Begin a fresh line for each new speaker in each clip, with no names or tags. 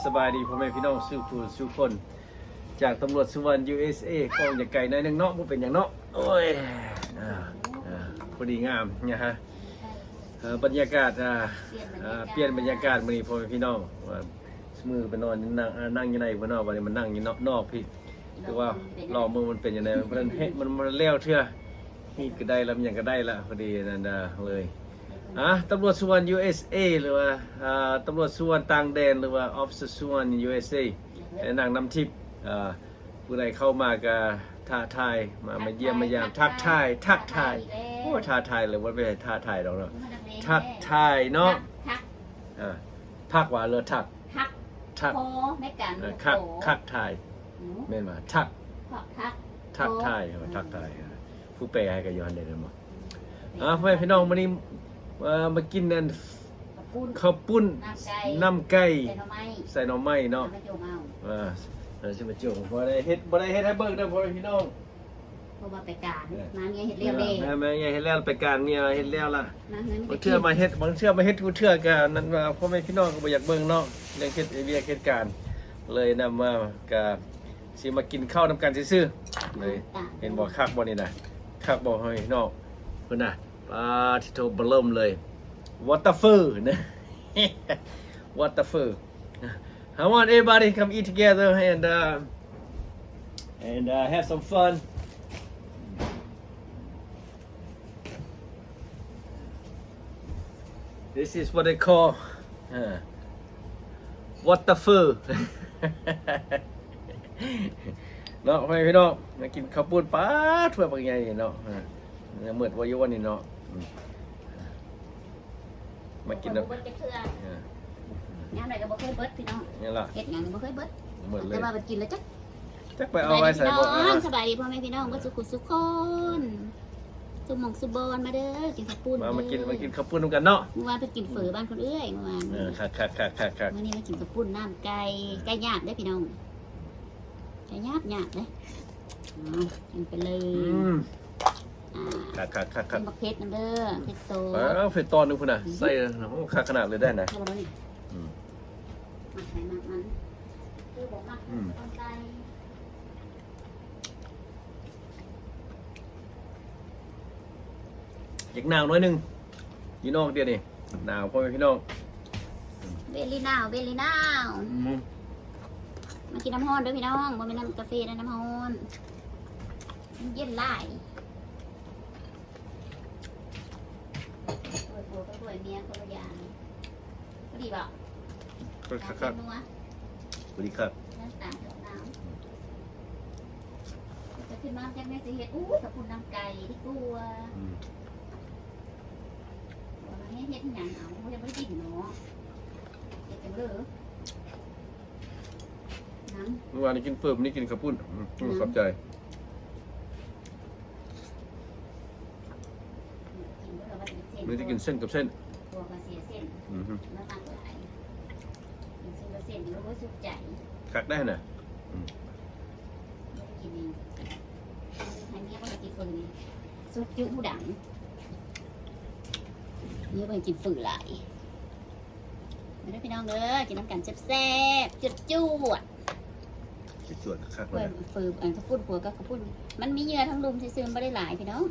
สบายดีพ่อแม่พี่น้องสู้ผู้สู้คนจากตำรวจสุวรรณ USA กองอย่าไก่ในหนึ่งเนาะบ่เป็นอย่างเนาะโอ้ยพอดีงามนะฮะบรรยากาศเปลี่ยนบรรยากาศมื้อนี้พ่อแม่พี่น้องว่ามือไปนอนนั่งอยู่ในบ่เนาะวันนี้มันนั่งอยู่นอกพี่คือว่ารอมือมันเป็นยังไงมันเลี้ยวเทื่อนี่ก็ได้แล้วอย่างก็ได้ละพอดีนั่นเลยตำรวจสุวรรณ USA หรือว่าตำรวจสุวรรณต่างแดนหรือว่า Officer สุวรรณ USA นางนำทิพย์ผู้ใดเข้ามาก็ท้าทายมาเยี่ยมมายามทักทายโอ้ท้าทายเลยว่าไม่ใช่ท้าทายหรอกเนาะทักทายเนาะทักว่าเลยทัก
โพไม่กัน
คักทายแม่นมาทักทายผู้แปลให้กับย้อนได้เลยมั้งพ่อแม่พี่น้องวันนี้มากินนั่นข้าวปุ้นน้ำไก่ใส่หน่อไม้เนาะเราจะมาจุ่มบ่ได้เฮ็ดให้เบิ่งนะพ่อแม่พี่น้อง
เพราะว่าไปการมาเงี้ยเฮ็ดเรียบเลย
แม่เงี้ยเฮ็ดแล้วไปการเงี้ยเฮ็ดแล้วล่ะบางเทื่อมาเฮ็ดกูเทื่อกันนั่นว่าพ่อแม่พี่น้องก็บ่อยากเบิ่งเนาะเรื่องเฮ็ดเวียกเฮ็ดการเลยนำมาก็สิมากินข้าวนำกันซื่อๆเลยเห็นบ่คักบ่นี่น่ะคักบ่ให้น้องเพิ่นน่ะปลาที่โตเบิ่มเลย Waterfur นะ Waterfur I want everybody to come eat together and have some fun. This is what they call Waterfur เนาะพี่น้องมากินข้าวปุ้นป้าทั่วบางใหญ่เนาะเหมือนวายุวันนี้เนาะมากินแล้ว
งานไหนก็บ่เคยเบิดพี่น้อง
นี่ล่ะ
เฮ็ดหยังบ่เคยเบิด
เหมือนเลย
แต่ว่าไปกินแล้ว
จักไปเอาไว้ใส่บ่
สบายดีพ่อแม่พี่น้องบ่สุขสุขคนสุหม่องสุบอนมาเด้อกินข้าวปุ้น
มากินข้าวปุ้นกันเนาะ
เมื่อวานไปกินเฝอบ้านคนเอื้อยเมื่อวาน
คัก
มื้อนี้มากินข้าวปุ้นน้ำไก่ย่างเด้อพี่น้องไก่ย่างเด้อกินไปเลย
คัก
เป็นบักเผ็ดนั่นเด้อเผ็ดโต
เผ็ดตอนนึงพุ่นน่ะใส่คักขนาดเลยได้นะ
มักมันคือบอกมักต้นไก่
อยากหนาวน้อยนึงพี่น้องเดียวนี่หนาวพ่อแม่พี่น้อง
เบลลี่นาวมากินน้ำฮ้อนด้วยพี่น้องบ่เป็นน้ำกาแฟนะน้ำฮ้อนเย็นไล่ตัวเมียตัวใหญ่ก็ดีบ่
คักสวัสดีครับ
น้ำตาลน้ำจะขึ้นมาแค่แม่จะเห็ดกับคุณน้ำไก่ที่กลัวเฮ็ดหยังเอาไม่ได้กินเนาะเฮ็ดจังเลย
เมื่อวานนี้กินเฟิร์มนี่กินข้าวปุ้นขอบใจไม่ได้กินเส้นกับเส้น
ตัวกระเสียเส้นแล้วตั้งหลายกินเส้นกับเส้นแล้วก็สุกใจ
คักได้น่ะ
กินเองทางนี้ก็กินฝืนสุกจุ้ดังนี่ไปกินฝืนหลายไม่ได้พี่น้องเลยกินน้ำกันแซ่บจุด
คัก
เลยฝืนข้าวปุ้นผัวก็ข้าวปุ้นมันมีเยื่อทั้งลุมซื้อไม่ได้หลายพี่น้อง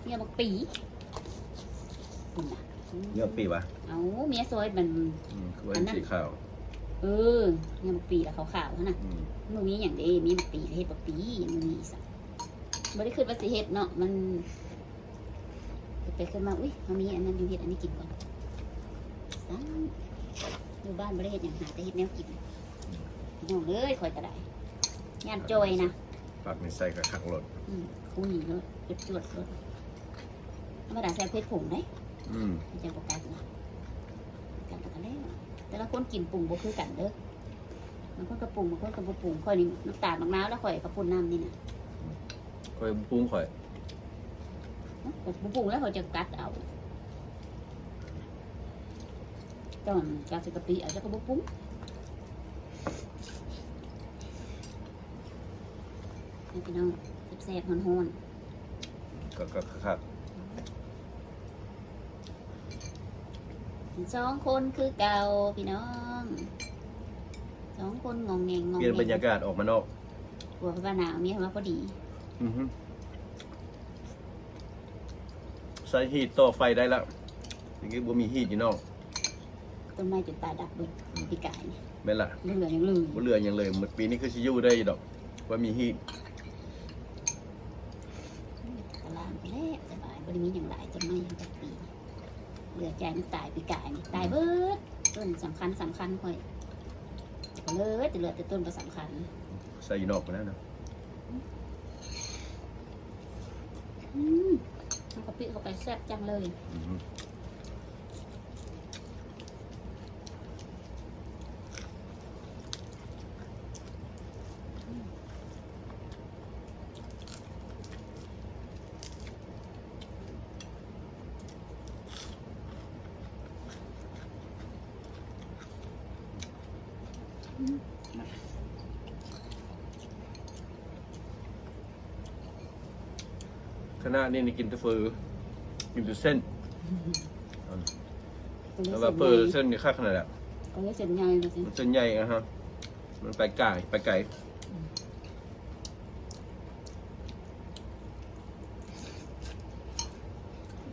เยื่อบักปี
เยื่อปีวะ
เอาเมียซอยมัน
อันนั้นสีขาว
เยื่อบักปีแล้วขาวๆนะมันมีอย่างเดีมีบักปีเฮ็ดบักปีมันมีสักไม่ได้ขึ้นว่าสิเฮ็ดเนาะมันไปขึ้นมาอุ้ยมันมีอันนั้นอยู่เฮ็ดอันนี้กินก่อนอยู่บ้านไม่ได้เฮ็ดอย่างหาแต่เฮ็ดแนวกินน้องเลยคอยกระไดงานจอยนะ
ผักในใส่กับขักรถ
คุยรถจวดรถมาด่าแซ่เพชรผงไหมจะประกาศนะกันแล้วแต่ละคนกินปรุงบ่คือกันเด้อบางคนกระปุงบางคนกระปุงค่อยนี่น้ำตาลบางน้ำแล้วค่อยกระปุนน้ำนี่นะ
ค่อยปรุงค่อย
ปรุงแล้วค่อยจะกัดเอาตอนกาใส่กะปิอาจจะกระปุงพี่น้องแซ่บๆฮ้อน
ๆก็คัก
2 คนคือเก่าพี่น้อง คนงองแงงงอง
เปลี่ยนบรร
แง
ยาง กาศออกมานอก
กลัวว่าหนาวมีว่าพอดี
อือฮึใส่ฮีทต่อไฟได้แล้วอย่างงี้บ่มีฮีทอยู่นอก
ต้นไม้จนตายดับเบิดปีกายนี่
แม่นล่ะ
เหลือยังลืม
บ่เหลือหยังเลยหมดปีนี้คือสิอยู่ได้ดอกว่ามีฮีท
ตารางไปแล้วสบายบ่ได้มีหยังหลายต้นไม้ยังจักปีเหลือใจมันตายปีกายนี่ตายเบิดต้นสำคัญค่อยก็เลยจะเหลือแต่ต้นบ่สำคัญ
ใส่อยู่นอกกันแล้วเนาะ
เอากะปิเข้าไปแซ่บจังเลย
อือฮึคณะนี้นี่กินแต่เฟอกินแต่เส้นแล้วว่าเฟอเส้นนี่ค่าขนาดอะ
ก็เลยเส้นใหญ่เลยสิ
มันเส้นใหญ่อะฮะมันไปไก่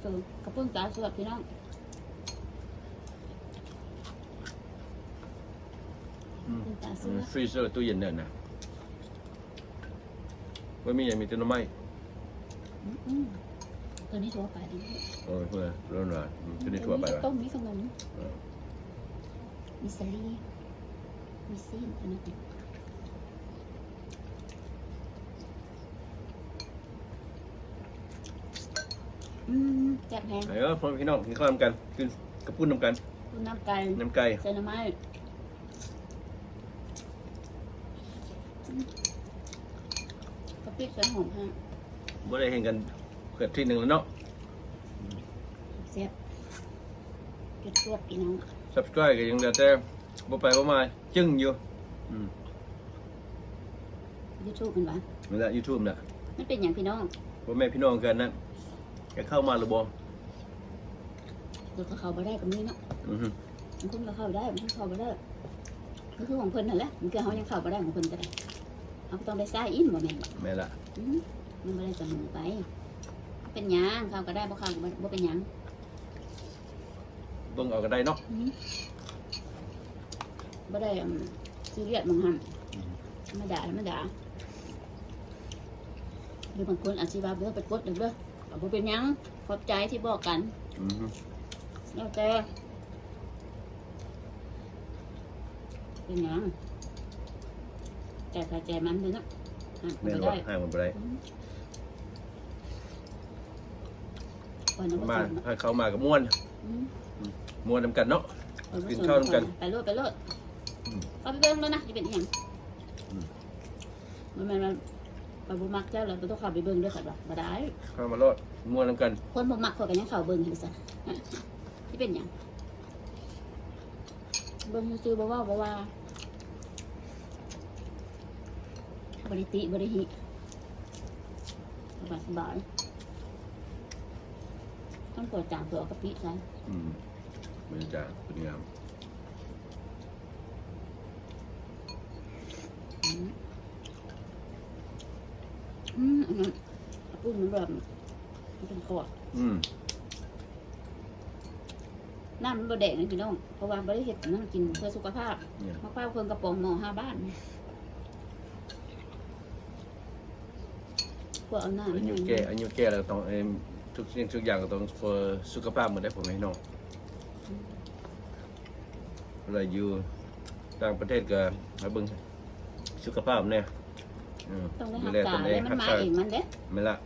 คือกระปุ้งตาสวดพี่น้อง
อืม
ปุ้งตาสวด
ฟรีเซอร์ตู้เย็นเนี่ยนะว่ามีอย่างมีต้นไม้
ตัวนี้ทั่วไปดิ
โอ้ยเพื่อร้อนหน่อยตัวนี้ทั่วไป
มี
วะ
ต้มมีขนมมีสลีมีซีนอันนั้นแซ่บแห้ง
ไหนก็พ่อพี่น้องกินข้าวนำกันกินกระปุ้นนำกัน
คุณน้ำไก่
น้ำไก่
ใส่หน่อไม้กะปิใส่หอมฮะ
บ่ได้เห็นกันเกิดที่หนึ่งแล้วเนาะ
แซ่บจุดสวดพี่น้อง
subscribe ก็ยังเหลือแต่บ่ไปบ่มาจึ้งอยู่อืม
ยูทูบเป็นวะ
นี่แหละ YouTube น่ะ
มันเป็นอย่างพี่น้อง
พ่อแม่พี่น้องกันนะแกเข้ามาหรือบ่
ตัวก็เข้าไปได้กับนี้เนาะ
อือฮึ
บางคนก็เข้าได้บางคนเข้าไปได้ก็คือของเพิ่นนั่นแหละมันคือเขายังเข้าไปได้ของเพิ่นก็ได้เขาก็ต้องได้ซ่าอินบ่แม่นบ่
แม่นละ
มันไม่ได้เสมอไป เป็นหยังเข้าก็ได้บ่เข้าก็บ่เป็นหยัง
เบิ่งเอาก็ได้เนาะ
บ่ได้ซีเรียสบางหันธรรมดาหรือบางคนอาชีวะเด้อไปกดเด้อก็บ่เป็นหยังขอบใจที่บอกกัน
อือฮึ
แล้วแต่เป็นหยังใจใจมันเลยเนาะห้าม
แม่น
บ่
ว่า
ได้
ให้มันบ่ได้
ก่อนนะบ่
มา
สน
ให้เข้ามาก็ม่วนม่วนนำกันเนาะ กินข้าวนำกัน
ไปโลดเข้าไปเบิ่งแล้วนะจะเป็นหยัง
อืม
มันไปบ่มักเจ้าแล้วบ่ต้องเข้าไปเบิ่งด้วยค่ะบ่ได้
เข้ามาโลดม่วนนำกัน
คนบ่มักเขาก็ยังเข้าเบิ่งให้ดิซั่นที่เป็นหยังเบิ่งซื่อๆบ่ว่าบ่ได้ติบ่ได้หิสบายต้องเปิดจานเปิดเอากะปิใส่
อืมมันจะเป็นงาม
อันนั้นปุ้งมันแบบมันเป็นขอด
อืม
น้ำมันบ่แดงนะพี่น้องเพราะว่าบ่ได้เฮ็ดน้ำกินเพื่อสุขภาพ
เนี่ย
มะพร้าวเพิ่งกระป๋องหม้อ5 บ้านพวกเอาหน้า
อายุแก่แล้วต้องทุกสิ่งทุกอย่างก็ต้องเพื่อสุขภาพหมดได้ผมให้น้องเวลาอยู่ต่างประเทศก็มาเบิ่งสุขภาพเนี่ย
ต้องได้
ดู
หัก
แล
ษา
ตนเอ
แล้
ง
วมั
รั
น
ก
มา
ษา
เองมันเด้
ไม่ละ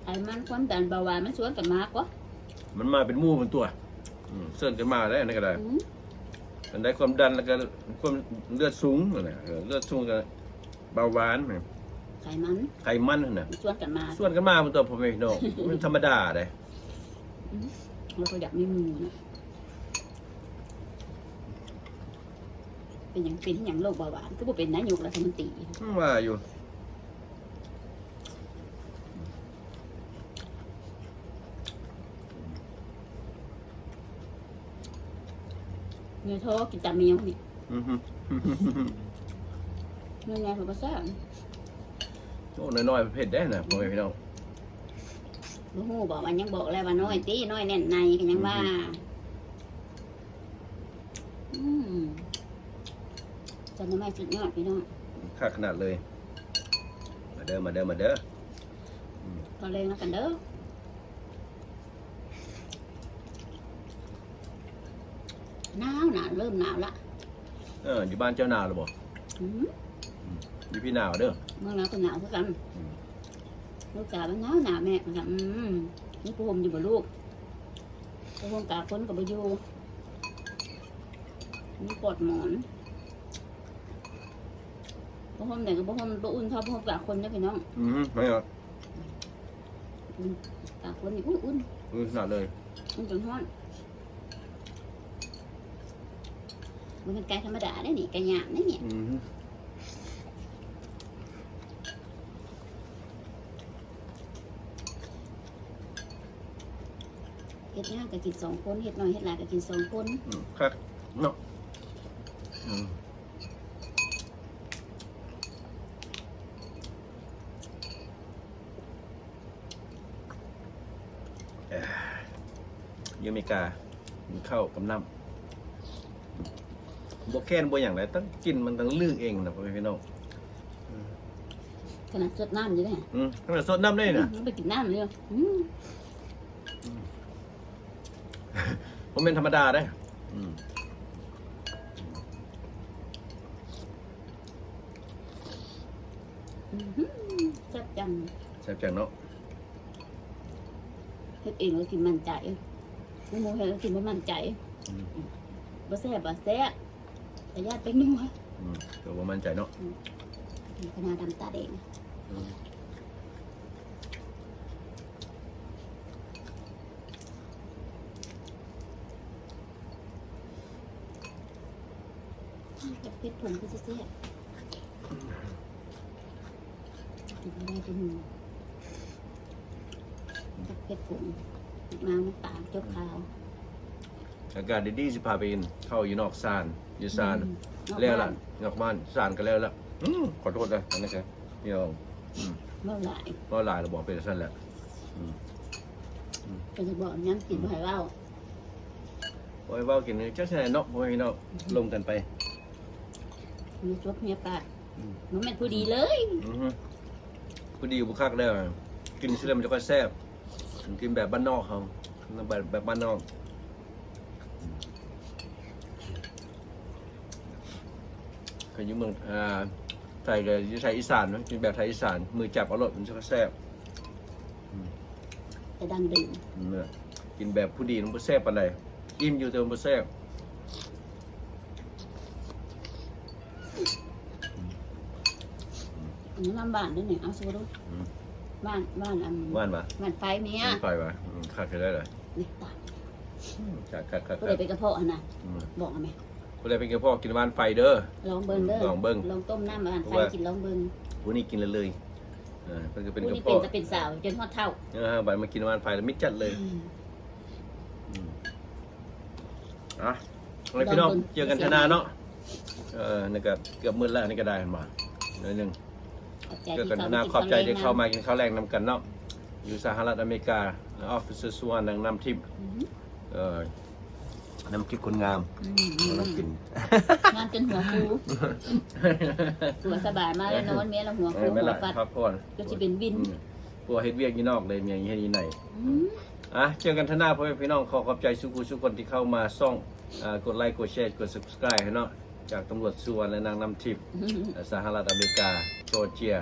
ไอ้มันความดันเบาหวานมันสวนกันมากกว่า
มันมาเป็นหมู่เป็นตัวเสื่อมกันมาได้อันนี้ก็ได้อันได้ความดันแล้วก็ความเลือดสูงนั่นแหละเลือดสูงกับเบาหวาน
ไขมัน
ไขมันนั่นน่ะ
มันสวนกันมา
ส่วนกันมาเป็นตัวผมเองน้องมันธรรมดาเลย
เราก็อยากมีมือนะเป็นอย่างโรคเบาหวานก็บ่เป็นนะยุกแล้วมันตี
ว่าอยู่
เนื้อท้อกินตาเมียวนี่
อือฮึ
เงินไงผมก็แซ่บ
โอ้น้อยๆเผ็ดได้นะพ่อแม่พี่น้อง
บ่ฮู้บอกว่ายังบอกแล้วว่าน้อยตีน้อยแน่นในก็ยังว่าจนน้ำไม้สุดยอดพี่น้อง
ค่าขนาดเลยมาเด้อมาเด้อมาเด้อ
ก็เลยแล้วกันเด้อหนาวเริ่มหนาวละ
อยู่บ้านเจ้าหนาวหรือบ่อยู่พี่หนาวเด้อ
เมื่อเราก็หนาวเท่ากันลูกจ๋ามันหนาวแม่มันนี่ผู้ห่มอยู่บ่ลูกผู้ห่มกาคนกับบ่อยู่นี่ปวดหมอนผู้ห่มแต่กับผู้ห่มบ่อุ่นเท่าผู้ห่มกาคนนะพี่น้อง
ไม่หรอก
กาคนนี่อุ่น
ขนาดเลย
อุ่นจนร้อนมันเป็นไก่ธรรมดาได้นี่ไก่หยาบได้เนี่ยเฮ็ดงานก็กิน2 คนเฮ็ดน้อยเฮ็ดหลายก็กิน2 คน
ครับเนาะยูอเมริกาเข้ากับน้ำบวแค้นบวอย่างไรต้องกินมันต้องเลือกเองนะพ่อพี่น้อง
ขนาดสดน้ำอยู่เนี่ย
ขนาดสดน้ำได้นะ
ไปกินน้ำเลย
ผมเป็นธรรมดาได้
แซ่บจัง
แซ่บจังเนาะ
เฮ็ดเองก็กินมั่นใจโมโมเฮ็ดก็กินบ่มั่นใจบ่แซ่บบ่แซ่บแต่ญาติเป็นนัว
ก็บ่มั่นใจเนาะ
ขนาดดำตาแดงกับเพชรผงก็จะแซ่บกินได้เป็นกับเพชรผงมาน้ำตาลจบข้าว
อากาศดีๆสิพาไปกินเข้าอยู่นอกซานอยู่ซานแล้วล่ะนอกบ้านซานก็แล้วล่ะขอโทษนะอันนี้ครับพี่น้อง
เมื่อไหร่
ก็หลายเราบอกเป็นสั้นแหละ
ก็จะบอกงั้นกินบ่ให้เว้า
โอ้ยว่ากินเจ้าชายเนาะโอ้ยเนาะลงกันไป
มีจบเมียปากมันเป็นผู้ดีเลย
ผู้ดีบุคักแล้วกินเสร็จมันจะค่อยแซ่บกินแบบบ้านนอกเขาแบบบ้านนอกเคยอยู่เมืองไทยกับอยู่ไทยอีสานนะกินแบบไทยอีสานมือจับอร่อยมันจะค่อยแซ่บ
แต่ดังดื่ม
กินแบบผู้ดีมันบ่แซ่บปานใดอิ่มอยู่แต่มันบ่แซ่บ
อันนี้น้ำบ้านด้วยเนี่ยเอาสู้ดูบ้าน
ว่านปะ
บ้านไฟเมีย
ไฟปะคักได้เลย
นี่ตาย
คัก
ผู้ใดเป็นกระเพาะนะบอกเอาไหม
ผู้ใดเป็นกระเพาะกินว่านไฟเด้อ
ลองเบิ้งเด้อ
ลองเบิ่ง
ลองต้มน้ำบ้านไฟกินลองเบิ้ง
ผู้นี้กินเลยเพิ่นก็เป็น
ผู้
กระ
นี้เป็น
เพาะ
จะเป็นสาวจนทอดเท่า
บัดมากินว่านไฟแล้วมิดจัดเลยอะไรพี่น้องเจอกันธนาเนาะนี่ก็เกือบมื้อแล้วนี่ก็ได้มาหน่อยนึงเจอกันธนาขอบใจที่เข้ามากินข้าวแรงนำกันเนาะอยู่สหรัฐอเมริกาออฟฟิศส่วนนำทิปน้ำทิพย์คนงามน้ำกิน
งานจนหัวฟูหัวสบายมากเลยนอนเมียแล้วหัวฟูหัวฟัด
พักผ่อน
ก็จะเป็นวิน
ปัวเฮ็ดเวียกยี่นอกเลยเมียยี่ให้ยี่ไหนเจอกันท่าหน้าพ่อแม่พี่น้องขอบใจทุกคนที่เข้ามาส่องกดไลค์กดแชร์กด subscribe ให้เนาะจากตำรวจสุวรรณและนางน้ำทิพย์สหรัฐอเมริกาจอร์เจีย